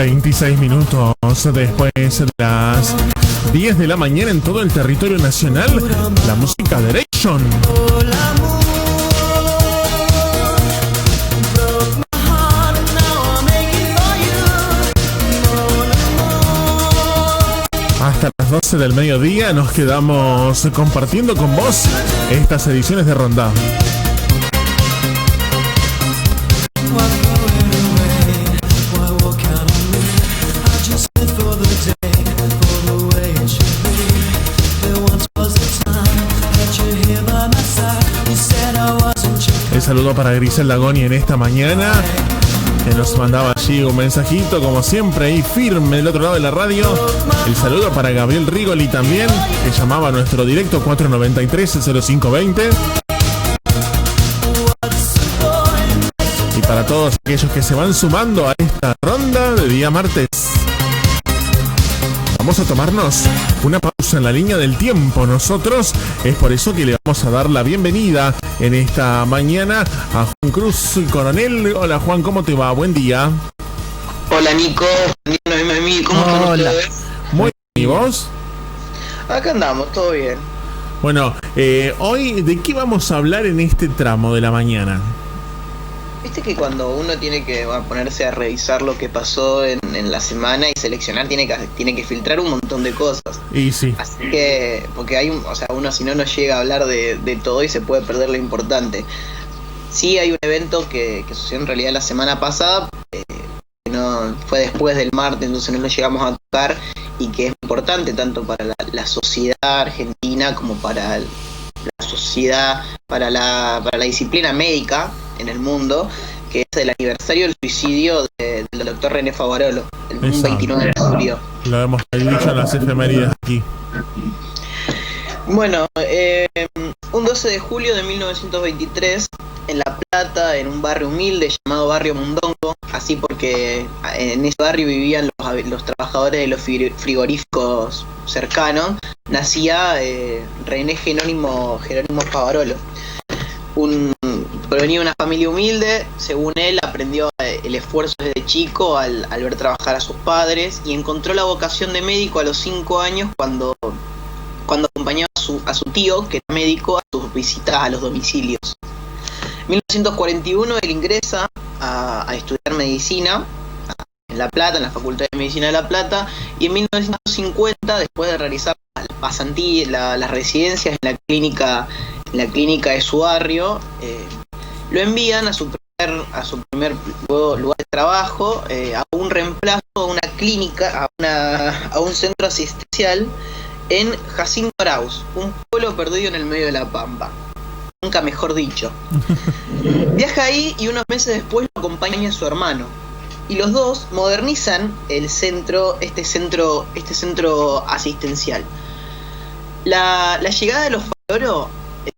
26 minutos después de las 10 de la mañana en todo el territorio nacional, la música de Direction. Hasta las 12 del mediodía nos quedamos compartiendo con vos estas ediciones de Ronda. El saludo para Griselda Goni en esta mañana, que nos mandaba allí un mensajito, como siempre, ahí firme del otro lado de la radio. El saludo para Gabriel Rigoli también, que llamaba a nuestro directo 493-0520. Y para todos aquellos que se van sumando a esta ronda de día martes. Vamos a tomarnos una pausa en la línea del tiempo. Nosotros es por eso que le vamos a dar la bienvenida en esta mañana a Juan Cruz Coronel. Hola Juan, ¿cómo te va? Buen día. Hola Nico, ¿cómo están ustedes? Muy bien, ¿y vos? Acá andamos, todo bien. Bueno, hoy ¿de qué vamos a hablar en este tramo de la mañana? Viste que cuando uno tiene que ponerse a revisar lo que pasó en la semana y seleccionar, tiene que filtrar un montón de cosas. Y sí. Así que, porque uno si no llega a hablar de todo y se puede perder lo importante. Sí, hay un evento que sucedió en realidad la semana pasada, que no fue después del martes, entonces no lo llegamos a tocar, y que es importante tanto para la sociedad argentina como para la sociedad, para la disciplina médica en el mundo, que es el aniversario del suicidio del doctor René Favarolo, el 29 de julio. Lo hemos dicho en las efemérides aquí. Bueno, un 12 de julio de 1923, en La Plata, en un barrio humilde llamado Barrio Mundongo, así porque en ese barrio vivían los trabajadores de los frigoríficos cercanos, nacía René Jerónimo Favarolo. Provenía de una familia humilde. Según él, aprendió el esfuerzo desde chico al ver trabajar a sus padres, y encontró la vocación de médico a los 5 años cuando acompañaba a su tío, que era médico, a sus visitas a los domicilios. En 1941 él ingresa a estudiar medicina en La Plata, en la Facultad de Medicina de La Plata, y en 1950, después de realizar las residencias en la clínica de su barrio, lo envían a su primer lugar de trabajo, a un reemplazo, a una clínica, a un centro asistencial en Jacinto Arauz, un pueblo perdido en el medio de la Pampa. Nunca mejor dicho. Viaja ahí y unos meses después lo acompaña a su hermano. Y los dos modernizan este centro asistencial. La llegada de los Favarolo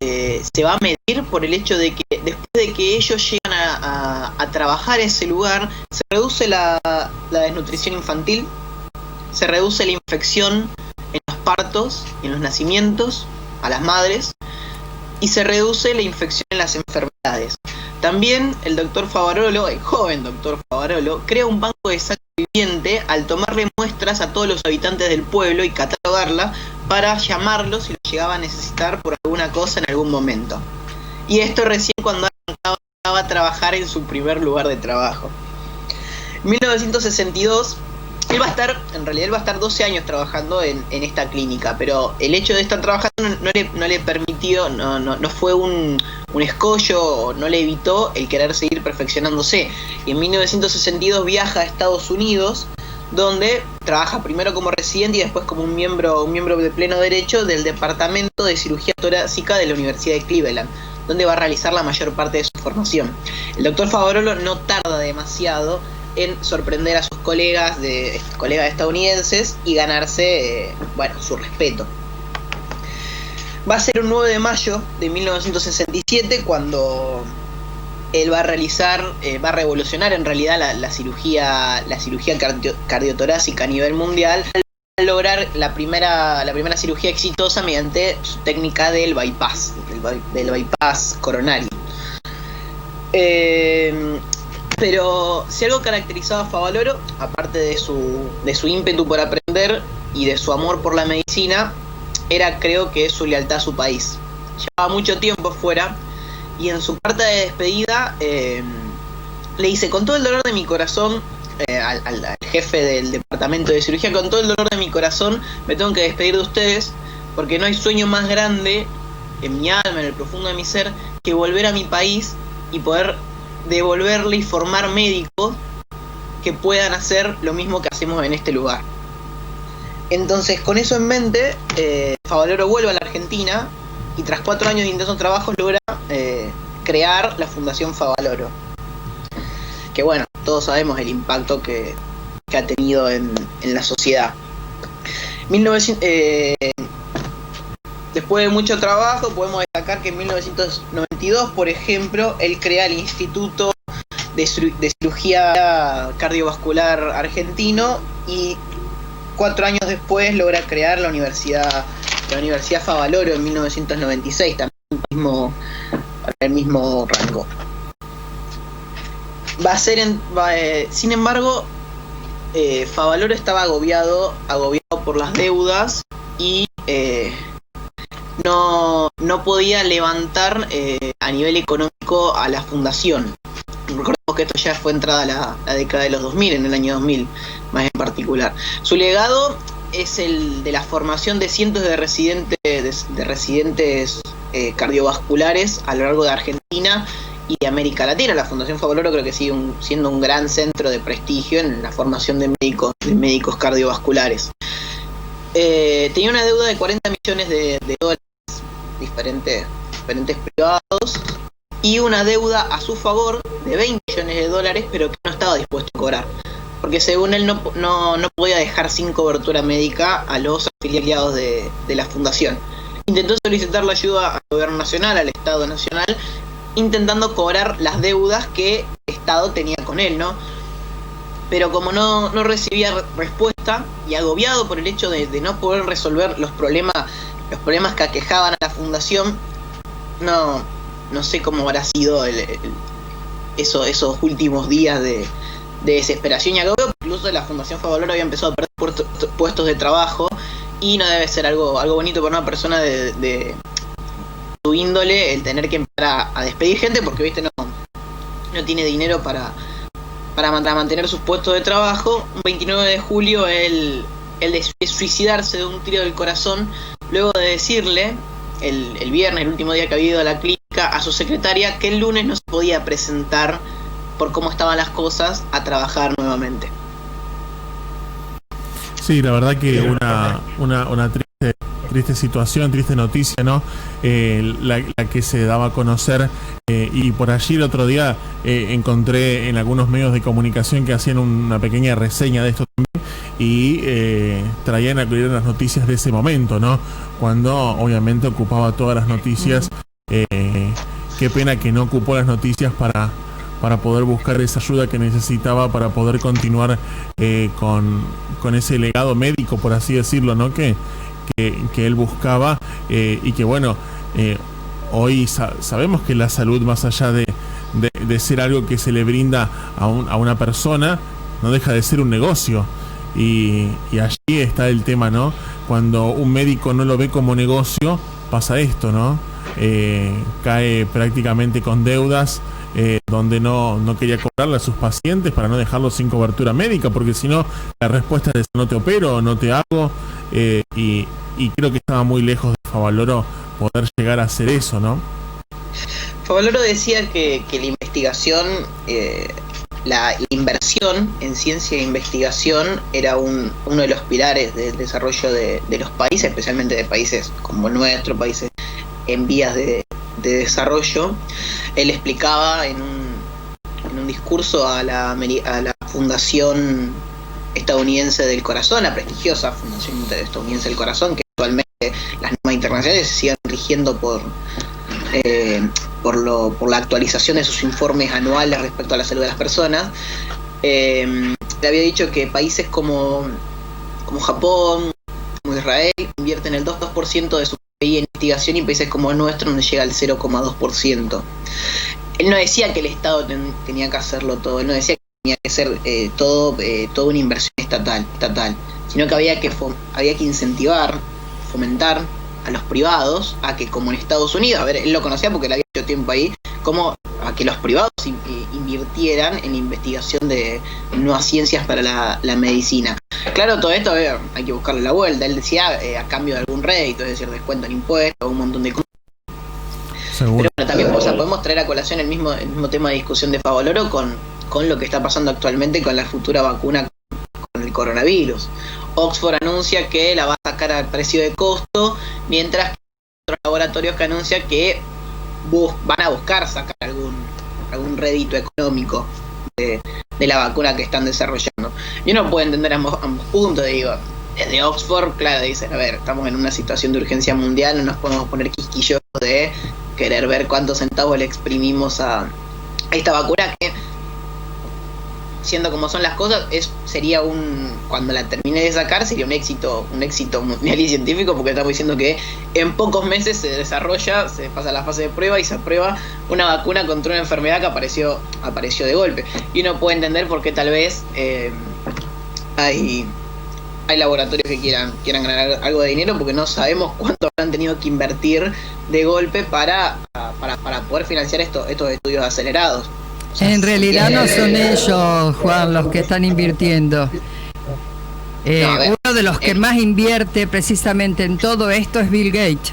se va a medir por el hecho de que después de que ellos llegan a trabajar en ese lugar, se reduce la desnutrición infantil, se reduce la infección en los partos y en los nacimientos a las madres, y se reduce la infección en las enfermedades. También el joven doctor Favarolo, crea un banco de sangre viviente al tomarle muestras a todos los habitantes del pueblo y catalogarla para llamarlos si lo llegaba a necesitar por alguna cosa en algún momento. Y esto recién cuando arrancaba a trabajar en su primer lugar de trabajo. En 1962, él va a estar 12 años trabajando en esta clínica, pero el hecho de estar trabajando no le permitió, no fue un escollo, no le evitó el querer seguir perfeccionándose. Y en 1962 viaja a Estados Unidos, donde trabaja primero como residente y después como un miembro de pleno derecho del Departamento de Cirugía Torácica de la Universidad de Cleveland, donde va a realizar la mayor parte de su formación. El doctor Favarolo no tarda demasiado en sorprender a sus colegas estadounidenses y ganarse su respeto. Va a ser un 9 de mayo de 1967 cuando él va a revolucionar en realidad la cirugía cardiotorácica a nivel mundial, al lograr la primera cirugía exitosa mediante su técnica del bypass coronario. Pero si algo caracterizaba a Favaloro, aparte de su ímpetu por aprender y de su amor por la medicina, era, creo que, su lealtad a su país. Llevaba mucho tiempo fuera y en su carta de despedida le dice: con todo el dolor de mi corazón, al jefe del departamento de cirugía, con todo el dolor de mi corazón me tengo que despedir de ustedes, porque no hay sueño más grande en mi alma, en el profundo de mi ser, que volver a mi país y poder devolverle y formar médicos que puedan hacer lo mismo que hacemos en este lugar. Entonces, con eso en mente, Favaloro vuelve a la Argentina y tras 4 años de intensos trabajos logra crear la Fundación Favaloro, que bueno, todos sabemos el impacto que ha tenido en la sociedad. Después de mucho trabajo, podemos destacar que en 1992, por ejemplo, él crea el Instituto de Cirugía Cardiovascular Argentino y 4 años después logra crear la Universidad Favaloro en 1996, también el mismo rango. Sin embargo, Favaloro estaba agobiado por las deudas y no podía levantar a nivel económico a la fundación. Recordemos que esto ya fue entrada la década de los 2000, en el año 2000 más en particular. Su legado es el de la formación de cientos de residentes cardiovasculares a lo largo de Argentina y de América Latina. La Fundación Favaloro creo que sigue siendo un gran centro de prestigio en la formación de médicos cardiovasculares. Tenía una deuda de 40 millones de dólares, diferentes privados, y una deuda a su favor de 20 millones de dólares, pero que no estaba dispuesto a cobrar, porque según él no podía dejar sin cobertura médica a los afiliados de la fundación. Intentó solicitar la ayuda al gobierno nacional, al Estado nacional, intentando cobrar las deudas que el Estado tenía con él, ¿no? Pero como no recibía respuesta y agobiado por el hecho de no poder resolver los problemas que aquejaban a la fundación, no sé cómo habrá sido esos últimos días de desesperación y agobio. Incluso la Fundación Favaloro había empezado a perder puestos de trabajo y no debe ser algo bonito para una persona de su índole el tener que empezar a despedir gente, porque viste no tiene dinero para mantener sus puestos de trabajo. Un 29 de julio él decide suicidarse de un tiro del corazón, luego de decirle el viernes, el último día que había ido a la clínica, a su secretaria que el lunes no se podía presentar por cómo estaban las cosas a trabajar nuevamente. Sí, la verdad que una triste situación, triste noticia, ¿no? La que se daba a conocer, y por allí el otro día encontré en algunos medios de comunicación que hacían una pequeña reseña de esto también y traían a las noticias de ese momento, ¿no? Cuando obviamente ocupaba todas las noticias. Qué pena que no ocupó las noticias para poder buscar esa ayuda que necesitaba para poder continuar con ese legado médico, por así decirlo, ¿no? Que él buscaba, y que bueno, hoy sabemos que la salud, más allá de ser algo que se le brinda a una persona, no deja de ser un negocio, y allí está el tema, ¿no? Cuando un médico no lo ve como negocio, pasa esto, ¿no? Cae prácticamente con deudas, donde no quería cobrarle a sus pacientes para no dejarlos sin cobertura médica, porque si no, la respuesta es no te opero, no te hago, y creo que estaba muy lejos de Favaloro poder llegar a hacer eso, ¿no? Favaloro decía que la investigación, la inversión en ciencia e investigación era uno de los pilares del desarrollo de los países, especialmente de países como nuestro, países en vías de desarrollo. Él explicaba en un discurso a la Fundación Estadounidense del Corazón, la prestigiosa Fundación Estadounidense del Corazón, que actualmente las normas internacionales se siguen rigiendo por la actualización de sus informes anuales respecto a la salud de las personas. Le había dicho que países como Japón, como Israel, invierten el 2% de su PIB en investigación, y países como el nuestro, donde llega al 0,2%. él no decía que el Estado tenía que hacerlo todo, él no decía que tenía que ser toda una inversión estatal, sino que había que incentivar, fomentar a los privados a que, como en Estados Unidos, a ver, él lo conocía porque él había hecho tiempo ahí, como a que los privados invirtieran en investigación de nuevas ciencias para la medicina. Claro, todo esto hay que buscarle la vuelta. Él decía a cambio de algún rédito, es decir, descuento en impuestos, un montón de cosas. Seguro. Pero también podemos traer a colación el mismo tema de discusión de Favoloro con lo que está pasando actualmente con la futura vacuna con el coronavirus. Oxford anuncia que la va a sacar al precio de costo, mientras que otros laboratorios que anuncian que van a buscar sacar algún rédito económico de la vacuna que están desarrollando. Y uno puede entender ambos puntos, digo. Desde Oxford, claro, dicen, a ver, estamos en una situación de urgencia mundial, no nos podemos poner quisquillosos de querer ver cuántos centavos le exprimimos a esta vacuna que, siendo como son las cosas, sería cuando la termine de sacar, sería un éxito mundial y científico, porque estamos diciendo que en pocos meses se desarrolla, se pasa la fase de prueba y se aprueba una vacuna contra una enfermedad que apareció de golpe. Y uno puede entender por qué tal vez hay laboratorios que quieran ganar algo de dinero, porque no sabemos cuánto habrán tenido que invertir de golpe para poder financiar estos estudios acelerados. En realidad no son ellos, Juan, los que están invirtiendo. Uno de los que más invierte precisamente en todo esto es Bill Gates.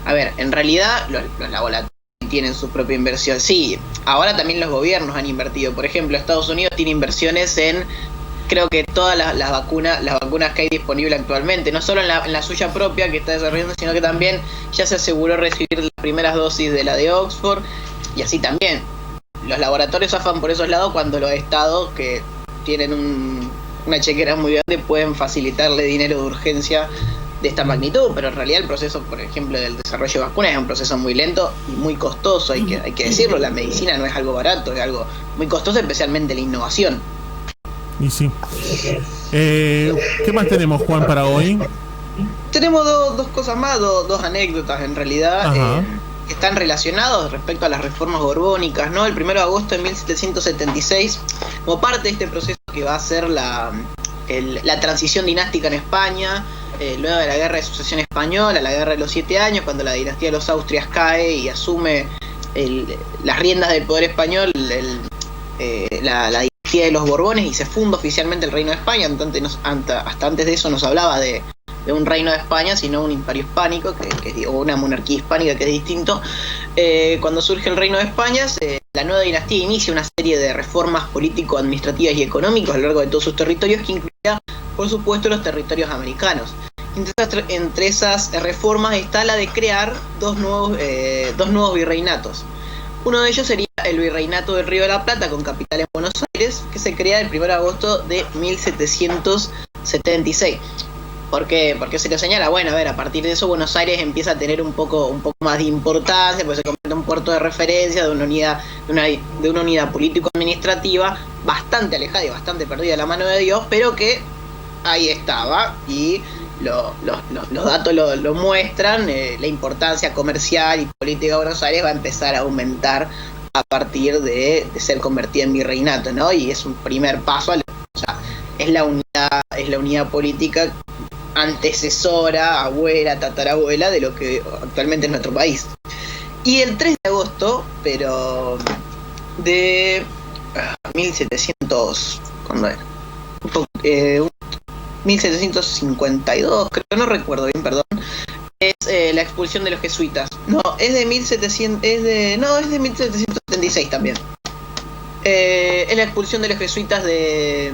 A ver, en realidad los laboratorios tienen su propia inversión. Sí, ahora también los gobiernos han invertido. Por ejemplo, Estados Unidos tiene inversiones en, creo que todas las vacunas que hay disponibles actualmente, no solo en la suya propia que está desarrollando, sino que también ya se aseguró recibir las primeras dosis de la de Oxford, y así también. Los laboratorios zafan por esos lados cuando los estados, que tienen una chequera muy grande, pueden facilitarle dinero de urgencia de esta magnitud, pero en realidad el proceso, por ejemplo, del desarrollo de vacunas es un proceso muy lento y muy costoso, hay que decirlo. La medicina no es algo barato, es algo muy costoso, especialmente la innovación. Y sí. ¿Qué más tenemos, Juan, para hoy? Tenemos dos cosas más, dos anécdotas en realidad, que están relacionados respecto a las reformas borbónicas, ¿no? El 1 de agosto de 1776, como parte de este proceso que va a ser la transición dinástica en España, luego de la Guerra de Sucesión Española, la Guerra de los 7 años, cuando la dinastía de los Austrias cae y asume las riendas del poder español, la dinastía de los Borbones, y se funda oficialmente el Reino de España. Hasta antes de eso no se hablaba de un reino de España, sino un imperio hispánico, o una monarquía hispánica, que es distinto. Cuando surge el Reino de España, la nueva dinastía inicia una serie de reformas político-administrativas y económicas a lo largo de todos sus territorios, que incluía, por supuesto, los territorios americanos. Entre esas reformas está la de crear dos nuevos virreinatos. Uno de ellos sería el Virreinato del Río de la Plata, con capital en Buenos Aires, que se crea el 1 de agosto de 1776. ¿Por qué se lo señala? Bueno, a ver, a partir de eso Buenos Aires empieza a tener un poco más de importancia, pues se convierte en un puerto de referencia de una unidad político-administrativa bastante alejada y bastante perdida de la mano de Dios, pero que ahí estaba, y los datos lo muestran. La importancia comercial y política de Buenos Aires va a empezar a aumentar a partir de ser convertida en virreinato, ¿no? Y es un primer paso, es la unidad política antecesora, abuela, tatarabuela de lo que actualmente es nuestro país. Y el 3 de agosto, pero de 1700, ¿cuándo era? 1752, creo, no recuerdo bien, perdón. Es la expulsión de los jesuitas. No, es de 1776 también. Es la expulsión de los jesuitas de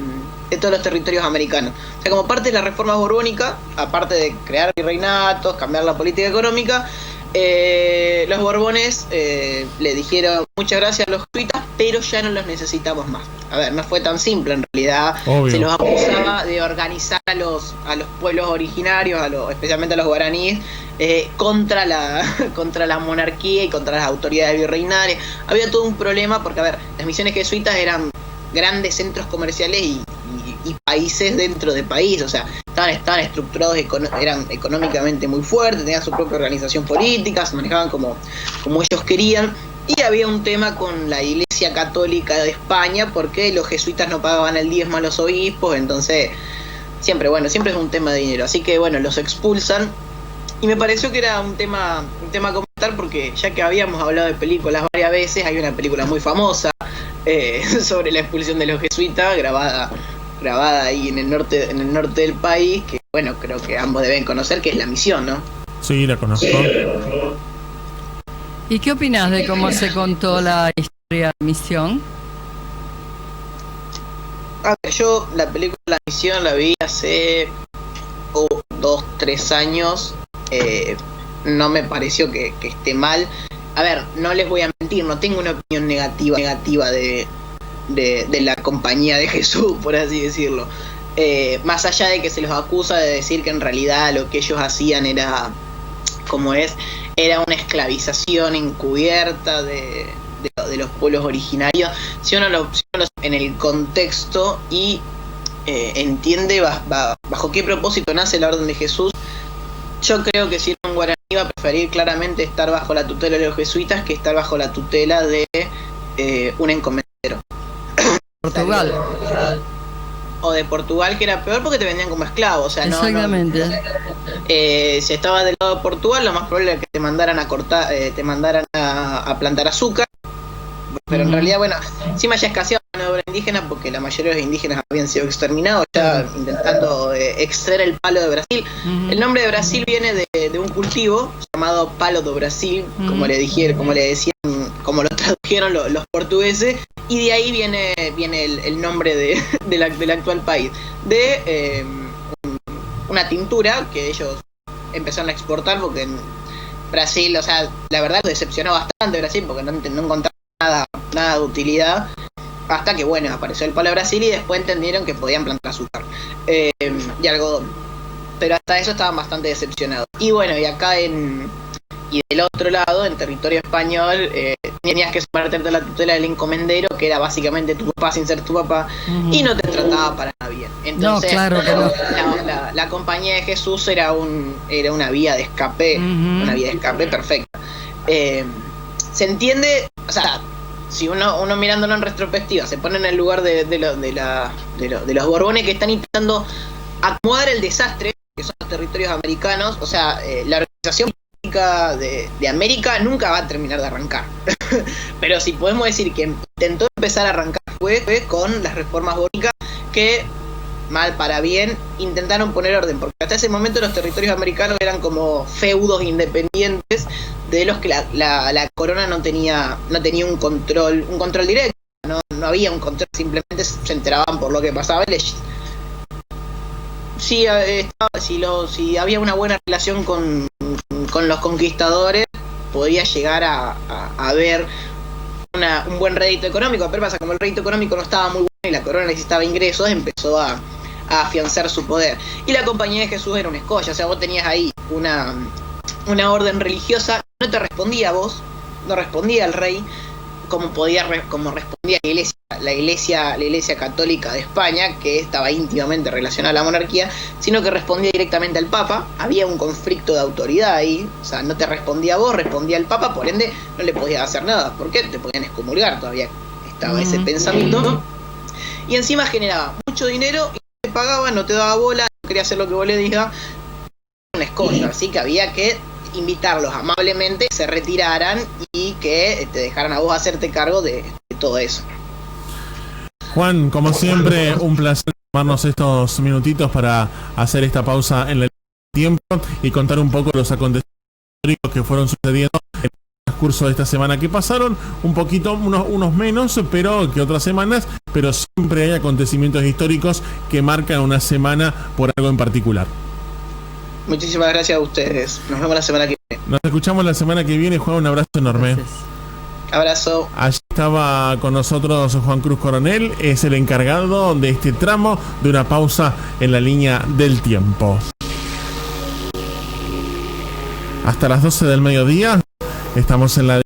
todos los territorios americanos. O sea, como parte de la reforma borbónica, aparte de crear virreinatos, cambiar la política económica, los Borbones le dijeron muchas gracias a los jesuitas, pero ya no los necesitamos más. A ver, no fue tan simple en realidad. Obvio. Se los acusaba de organizar a los pueblos originarios, especialmente a los guaraníes, contra la monarquía y contra las autoridades virreinales. Había todo un problema porque, a ver, las misiones jesuitas eran grandes centros comerciales y países dentro de país, o sea, estaban estructurados, eran económicamente muy fuertes, tenían su propia organización política, se manejaban como ellos querían, Y había un tema con la Iglesia Católica de España, porque los jesuitas no pagaban el diezmo a los obispos, entonces siempre es un tema de dinero. Así que bueno, los expulsan. Y me pareció que era un tema a comentar, porque ya que habíamos hablado de películas varias veces, hay una película muy famosa sobre la expulsión de los jesuitas, grabada ahí en el norte del país, que bueno, creo que ambos deben conocer, que es La Misión, ¿no? Sí, la conozco. ¿Y qué opinas de cómo se contó la historia de La Misión? A ver, yo la película La Misión la vi hace 2-3 años. No me pareció que esté mal. A ver, no les voy a mentir, no tengo una opinión negativa de la compañía de Jesús, por así decirlo. Más allá de que se los acusa de decir que en realidad lo que ellos hacían era una esclavización encubierta de los pueblos originarios. Si uno lo en el contexto y entiende bajo qué propósito nace la Orden de Jesús, yo creo que si era un guaraní iba a preferir claramente estar bajo la tutela de los jesuitas que estar bajo la tutela de un encomendero. Portugal. O de Portugal, que era peor porque te vendían como esclavo. O sea, exactamente. Si estabas del lado de Portugal, lo más probable era que te mandaran a cortar, te mandaran a plantar azúcar. Pero en realidad, bueno, encima ya escaseaba la mano de obra indígena, porque la mayoría de los indígenas habían sido exterminados, ya intentando extraer el palo de Brasil. El nombre de Brasil viene de un cultivo llamado palo do Brasil, como le decían, como lo tradujeron los portugueses, y de ahí viene el nombre del actual país, de una tintura que ellos empezaron a exportar, porque en Brasil, o sea, la verdad decepcionó bastante Brasil, porque no encontraron nada de utilidad, hasta que bueno, apareció el palo de Brasil y después entendieron que podían plantar azúcar y algodón, pero hasta eso estaban bastante decepcionados. Y bueno, y acá y del otro lado, en territorio español, tenías que someterte a la tutela del encomendero, que era básicamente tu papá sin ser tu papá, y no te trataba para nada bien. Entonces, no, claro que no. La compañía de Jesús era una vía de escape, una vía de escape perfecta. Se entiende, o sea, si uno mirándolo en retrospectiva se pone en el lugar de los Borbones, que están intentando acomodar el desastre que son los territorios americanos. O sea, la organización política de América nunca va a terminar de arrancar. Pero si podemos decir que intentó empezar a arrancar fue con las reformas borbónicas, que mal para bien intentaron poner orden, porque hasta ese momento los territorios americanos eran como feudos independientes de los que la corona no tenía un control directo, no había un control, simplemente se enteraban por lo que pasaba y si había una buena relación con los conquistadores, podía llegar a haber un buen rédito económico. Pero pasa, como el rédito económico no estaba muy bueno y la corona necesitaba ingresos, empezó a afianzar su poder. Y la compañía de Jesús era una escolla, o sea, vos tenías ahí una orden religiosa, no te respondía a vos, no respondía al rey, como respondía la iglesia católica de España, que estaba íntimamente relacionada a la monarquía, sino que respondía directamente al Papa. Había un conflicto de autoridad ahí, o sea, no te respondía a vos, respondía al Papa, por ende no le podías hacer nada, porque te podían excomulgar, todavía estaba ese pensamiento, ¿no? Y encima generaba mucho dinero y no te pagaba, no te daba bola, no quería hacer lo que vos le digas, una escolla, así que había que invitarlos amablemente, que se retiraran y que te dejaran a vos hacerte cargo de todo eso. Juan, como siempre, un placer tomarnos estos minutitos para hacer esta pausa en el tiempo y contar un poco los acontecimientos que fueron sucediendo en el transcurso de esta semana, que pasaron un poquito, unos menos pero que otras semanas, pero siempre hay acontecimientos históricos que marcan una semana por algo en particular. Muchísimas gracias a ustedes. Nos vemos la semana que viene. Nos escuchamos la semana que viene. Juan, un abrazo enorme. Gracias. Abrazo. Allí estaba con nosotros Juan Cruz Coronel, es el encargado de este tramo de una pausa en la línea del tiempo. Hasta las 12 del mediodía estamos en la